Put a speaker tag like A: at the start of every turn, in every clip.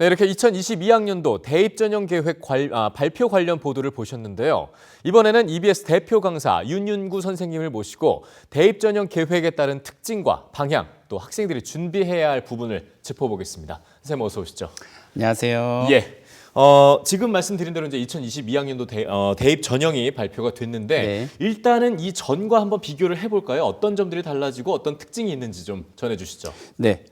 A: 네, 이렇게 2022학년도 대입전형 계획 발표 관련 보도를 보셨는데요. 이번에는 EBS 대표 강사 윤윤구 선생님을 모시고 대입전형 계획에 따른 특징과 방향, 또 학생들이 준비해야 할 부분을 짚어보겠습니다. 선생님 어서 오시죠.
B: 안녕하세요.
A: 예. 지금 말씀드린 대로 이제 2022학년도 대입 전형이 발표가 됐는데
B: 네.
A: 일단은 이 전과 한번 비교를 해볼까요? 어떤 점들이 달라지고 어떤 특징이 있는지 좀 전해주시죠.
B: 네.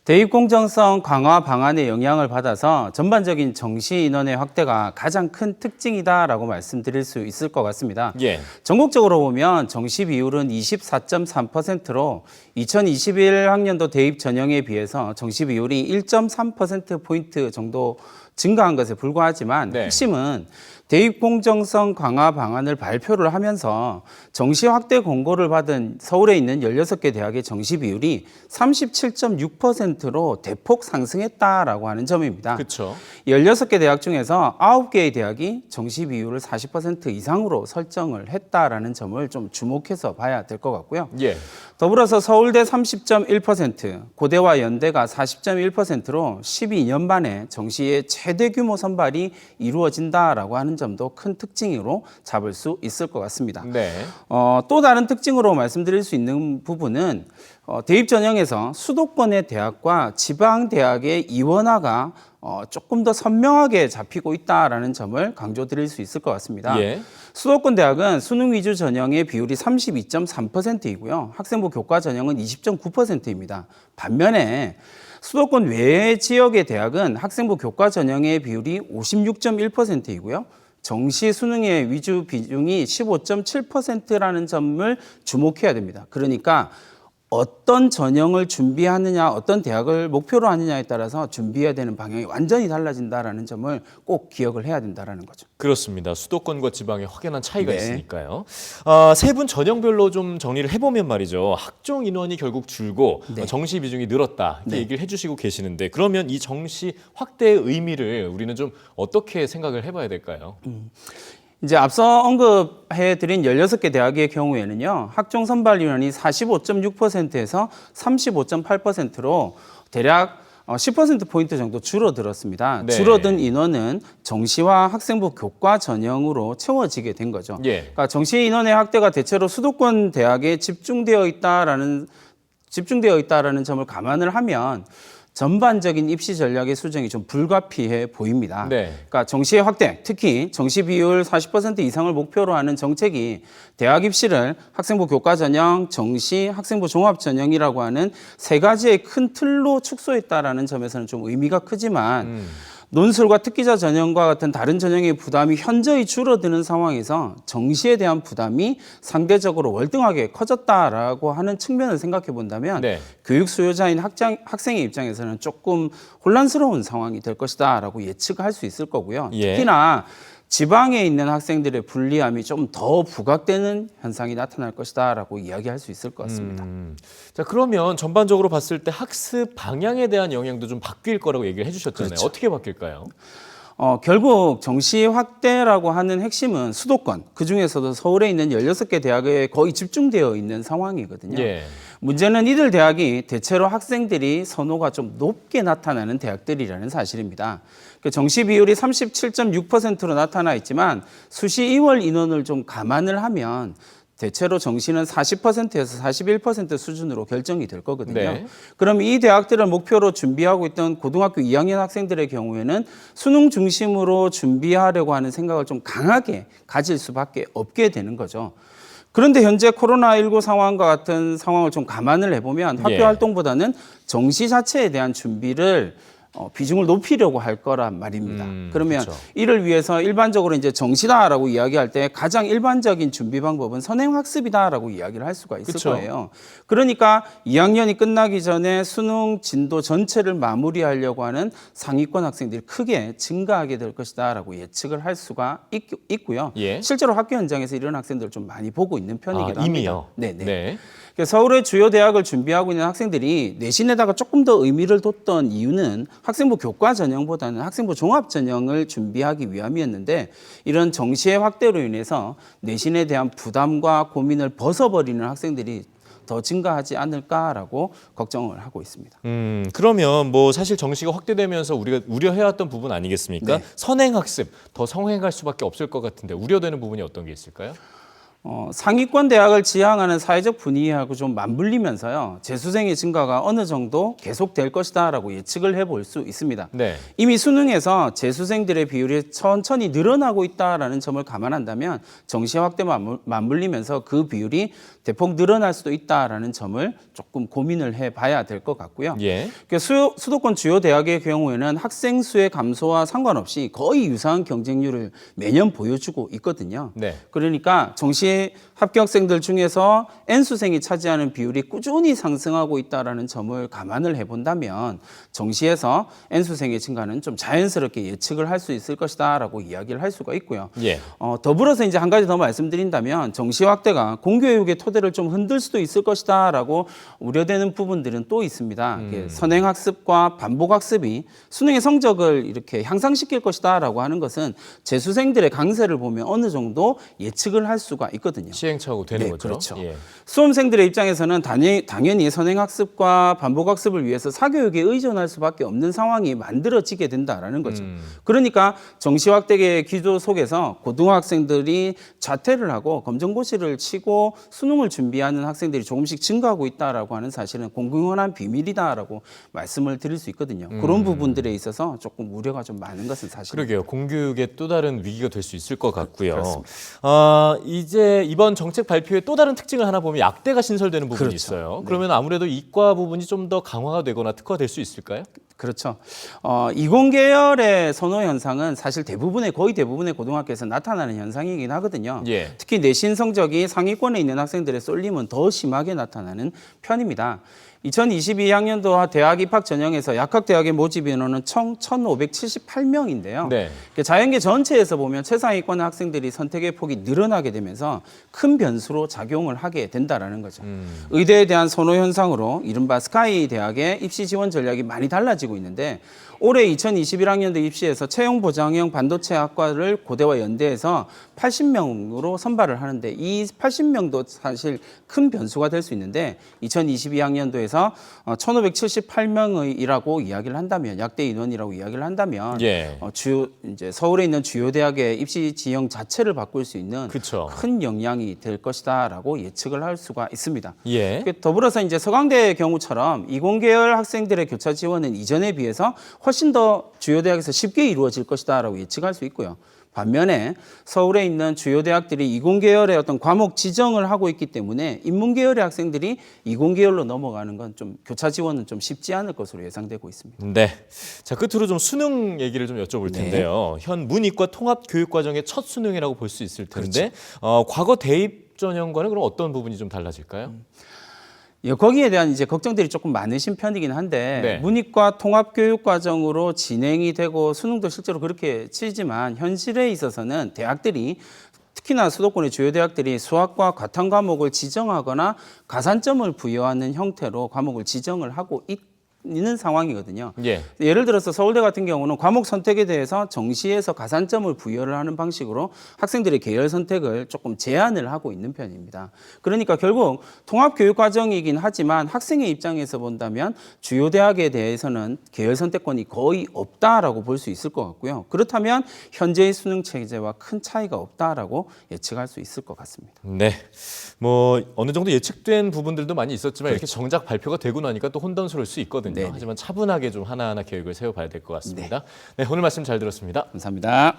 B: 대입 공정성 강화 방안의 영향을 받아서 전반적인 정시 인원의 확대가 가장 큰 특징이다라고 말씀드릴 수 있을 것 같습니다.
A: 예.
B: 전국적으로 보면 정시 비율은 24.3%로 2021학년도 대입 전형에 비해서 정시 비율이 1.3%포인트 정도 증가한 것에 불과하지만
A: 네.
B: 핵심은 대입 공정성 강화 방안을 발표를 하면서 정시 확대 공고를 받은 서울에 있는 16개 대학의 정시 비율이 37.6%로 대폭 상승했다라고 하는 점입니다.
A: 그렇죠.
B: 16개 대학 중에서 9개의 대학이 정시 비율을 40% 이상으로 설정을 했다라는 점을 좀 주목해서 봐야 될 것 같고요.
A: 예.
B: 더불어서 서울대 30.1%, 고대와 연대가 40.1%로 12년 만에 정시의 최대 규모 선발이 이루어진다라고 하는 점도 큰 특징으로 잡을 수 있을 것 같습니다.
A: 네.
B: 또 다른 특징으로 말씀드릴 수 있는 부분은 대입 전형에서 수도권의 대학과 지방 대학의 이원화가 조금 더 선명하게 잡히고 있다라는 점을 강조드릴 수 있을 것 같습니다.
A: 예.
B: 수도권 대학은 수능 위주 전형의 비율이 32.3%이고요. 학생부 교과 전형은 20.9%입니다. 반면에 수도권 외 지역의 대학은 학생부 교과 전형의 비율이 56.1%이고요. 정시 수능의 위주 비중이 15.7%라는 점을 주목해야 됩니다. 그러니까 어떤 전형을 준비하느냐, 어떤 대학을 목표로 하느냐에 따라서 준비해야 되는 방향이 완전히 달라진다라는 점을 꼭 기억을 해야 된다라는 거죠.
A: 그렇습니다. 수도권과 지방에 확연한 차이가
B: 네.
A: 있으니까요. 세 분 전형별로 좀 정리를 해보면 말이죠. 학종 인원이 결국 줄고
B: 네.
A: 정시 비중이 늘었다 이렇게
B: 네.
A: 얘기를 해주시고 계시는데 그러면 이 정시 확대의 의미를 우리는 좀 어떻게 생각을 해봐야 될까요?
B: 이제 앞서 언급해드린 16개 대학의 경우에는요, 학종 선발 인원이 45.6%에서 35.8%로 대략 10%포인트 정도 줄어들었습니다.
A: 네.
B: 줄어든 인원은 정시와 학생부 교과 전형으로 채워지게 된 거죠.
A: 예.
B: 그러니까 정시 인원의 확대가 대체로 수도권 대학에 집중되어 있다라는 점을 감안을 하면 전반적인 입시 전략의 수정이 좀 불가피해 보입니다.
A: 네.
B: 그러니까 정시의 확대, 특히 정시 비율 40% 이상을 목표로 하는 정책이 대학 입시를 학생부 교과 전형, 정시, 학생부 종합 전형이라고 하는 세 가지의 큰 틀로 축소했다라는 점에서는 좀 의미가 크지만 논술과 특기자 전형과 같은 다른 전형의 부담이 현저히 줄어드는 상황에서 정시에 대한 부담이 상대적으로 월등하게 커졌다라고 하는 측면을 생각해 본다면
A: 네.
B: 교육 수요자인 학생의 입장에서는 조금 혼란스러운 상황이 될 것이다라고 예측할 수 있을 거고요.
A: 예.
B: 특히나 지방에 있는 학생들의 불리함이 좀 더 부각되는 현상이 나타날 것이다라고 이야기할 수 있을 것 같습니다.
A: 자, 그러면 전반적으로 봤을 때 학습 방향에 대한 영향도 좀 바뀔 거라고 얘기를 해주셨잖아요.
B: 그렇죠.
A: 어떻게 바뀔까요?
B: 결국 정시 확대라고 하는 핵심은 수도권, 그중에서도 서울에 있는 16개 대학에 거의 집중되어 있는 상황이거든요.
A: 예.
B: 문제는 이들 대학이 대체로 학생들이 선호가 좀 높게 나타나는 대학들이라는 사실입니다. 그 정시 비율이 37.6%로 나타나 있지만 수시 2월 인원을 좀 감안을 하면 대체로 정시는 40%에서 41% 수준으로 결정이 될 거거든요.
A: 네.
B: 그럼 이 대학들을 목표로 준비하고 있던 고등학교 2학년 학생들의 경우에는 수능 중심으로 준비하려고 하는 생각을 좀 강하게 가질 수밖에 없게 되는 거죠. 그런데 현재 코로나19 상황과 같은 상황을 좀 감안을 해보면 학교
A: 예.
B: 활동보다는 정시 자체에 대한 준비를 비중을 높이려고 할 거란 말입니다. 그러면
A: 그렇죠.
B: 이를 위해서 일반적으로 이제 정시다라고 이야기할 때 가장 일반적인 준비 방법은 선행학습이다라고 이야기를 할 수가 있을
A: 그렇죠.
B: 거예요. 그러니까 2학년이 끝나기 전에 수능 진도 전체를 마무리하려고 하는 상위권 학생들이 크게 증가하게 될 것이다라고 예측을 할 수가 있고요.
A: 예.
B: 실제로 학교 현장에서 이런 학생들을 좀 많이 보고 있는 편이기도
A: 이미요?
B: 합니다. 네네.
A: 네.
B: 서울의 주요 대학을 준비하고 있는 학생들이 내신에다가 조금 더 의미를 뒀던 이유는 학생부 교과 전형보다는 학생부 종합 전형을 준비하기 위함이었는데 이런 정시의 확대로 인해서 내신에 대한 부담과 고민을 벗어버리는 학생들이 더 증가하지 않을까라고 걱정을 하고 있습니다.
A: 그러면 뭐 사실 정시가 확대되면서 우리가 우려해왔던 부분 아니겠습니까?
B: 네.
A: 선행학습 더 성행할 수밖에 없을 것 같은데 우려되는 부분이 어떤 게 있을까요?
B: 상위권 대학을 지향하는 사회적 분위기하고 좀 맞물리면서요. 재수생의 증가가 어느 정도 계속될 것이다라고 예측을 해볼 수 있습니다.
A: 네.
B: 이미 수능에서 재수생들의 비율이 천천히 늘어나고 있다라는 점을 감안한다면 정시 확대와 맞물리면서 그 비율이 대폭 늘어날 수도 있다라는 점을 조금 고민을 해봐야 될 것 같고요.
A: 예.
B: 수도권 주요 대학의 경우에는 학생 수의 감소와 상관없이 거의 유사한 경쟁률을 매년 보여주고 있거든요.
A: 네.
B: 그러니까 정시 합격생들 중에서 N수생이 차지하는 비율이 꾸준히 상승하고 있다는 점을 감안을 해본다면 정시에서 N수생의 증가는 좀 자연스럽게 예측을 할 수 있을 것이다라고 이야기를 할 수가 있고요.
A: 예.
B: 더불어서 이제 한 가지 더 말씀드린다면 정시 확대가 공교육의 토대를 좀 흔들 수도 있을 것이다라고 우려되는 부분들은 또 있습니다. 선행학습과 반복학습이 수능의 성적을 이렇게 향상시킬 것이다라고 하는 것은 재수생들의 강세를 보면 어느 정도 예측을 할 수가 있거든요.
A: 시행착오 되는
B: 네,
A: 거죠.
B: 그렇죠.
A: 예.
B: 수험생들의 입장에서는 당연히 선행학습과 반복학습을 위해서 사교육에 의존할 수밖에 없는 상황이 만들어지게 된다라는 거죠. 그러니까 정시 확대의 기조 속에서 고등학생들이 자퇴를 하고 검정고시를 치고 수능을 준비하는 학생들이 조금씩 증가하고 있다라고 하는 사실은 공공연한 비밀이다라고 말씀을 드릴 수 있거든요. 그런 부분들에 있어서 조금 우려가 좀 많은 것은 사실입니다.
A: 그러게요. 공교육의 또 다른 위기가 될 수 있을 것 같고요.
B: 그렇습니다.
A: 이제 이번 정책 발표의 또 다른 특징을 하나 보면 약대가 신설되는 부분이
B: 그렇죠.
A: 있어요. 그러면 아무래도 이과 부분이 좀 더 강화가 되거나 특화될 수 있을까요?
B: 그렇죠. 이공계열의 선호 현상은 사실 거의 대부분의 고등학교에서 나타나는 현상이긴 하거든요.
A: 예.
B: 특히 내신 성적이 상위권에 있는 학생들의 쏠림은 더 심하게 나타나는 편입니다. 2022학년도 대학 입학 전형에서 약학대학의 모집 인원은 총 1,578명인데요.
A: 네.
B: 자연계 전체에서 보면 최상위권 학생들이 선택의 폭이 늘어나게 되면서 큰 변수로 작용을 하게 된다라는 거죠. 의대에 대한 선호 현상으로 이른바 스카이 대학의 입시 지원 전략이 많이 달라지고 있는데 올해 2021학년도 입시에서 채용 보장형 반도체학과를 고대와 연대에서 80명으로 선발을 하는데 이 80명도 사실 큰 변수가 될 수 있는데 2022학년도에서 1,578명이라고 이야기를 한다면 약대 인원이라고 이야기를 한다면
A: 예.
B: 이제 서울에 있는 주요 대학의 입시 지형 자체를 바꿀 수 있는
A: 그쵸.
B: 큰 영향이 될 것이다라고 예측을 할 수가 있습니다.
A: 예.
B: 더불어서 이제 서강대의 경우처럼 이공계열 학생들의 교차 지원은 이전에 비해서 훨씬 더 주요 대학에서 쉽게 이루어질 것이다라고 예측할 수 있고요. 반면에 서울에 있는 주요 대학들이 이공계열의 어떤 과목 지정을 하고 있기 때문에 인문계열의 학생들이 이공계열로 넘어가는 건 좀 교차 지원은 좀 쉽지 않을 것으로 예상되고 있습니다.
A: 네. 자, 끝으로 좀 수능 얘기를 좀 여쭤볼 텐데요. 현 문이과 통합 교육 과정의 첫 수능이라고 볼 수 있을 텐데 과거 대입 전형과는 그럼 어떤 부분이 좀 달라질까요?
B: 거기에 대한 이제 걱정들이 조금 많으신 편이긴 한데
A: 네.
B: 문이과 통합교육 과정으로 진행이 되고 수능도 실제로 그렇게 치지만 현실에 있어서는 대학들이 특히나 수도권의 주요 대학들이 수학과 과탐 과목을 지정하거나 가산점을 부여하는 형태로 과목을 지정을 하고 있는 상황이거든요.
A: 예.
B: 예를 들어서 서울대 같은 경우는 과목 선택에 대해서 정시에서 가산점을 부여를 하는 방식으로 학생들의 계열 선택을 조금 제한을 하고 있는 편입니다. 그러니까 결국 통합교육과정이긴 하지만 학생의 입장에서 본다면 주요 대학에 대해서는 계열 선택권이 거의 없다라고 볼 수 있을 것 같고요. 그렇다면 현재의 수능 체제와 큰 차이가 없다라고 예측할 수 있을 것 같습니다.
A: 네. 뭐 어느 정도 예측된 부분들도 많이 있었지만 이렇게 정작 발표가 되고 나니까 또 혼돈스러울 수 있거든요.
B: 네네.
A: 하지만 차분하게 좀 하나하나 계획을 세워봐야 될 것 같습니다. 네, 오늘 말씀 잘 들었습니다.
B: 감사합니다.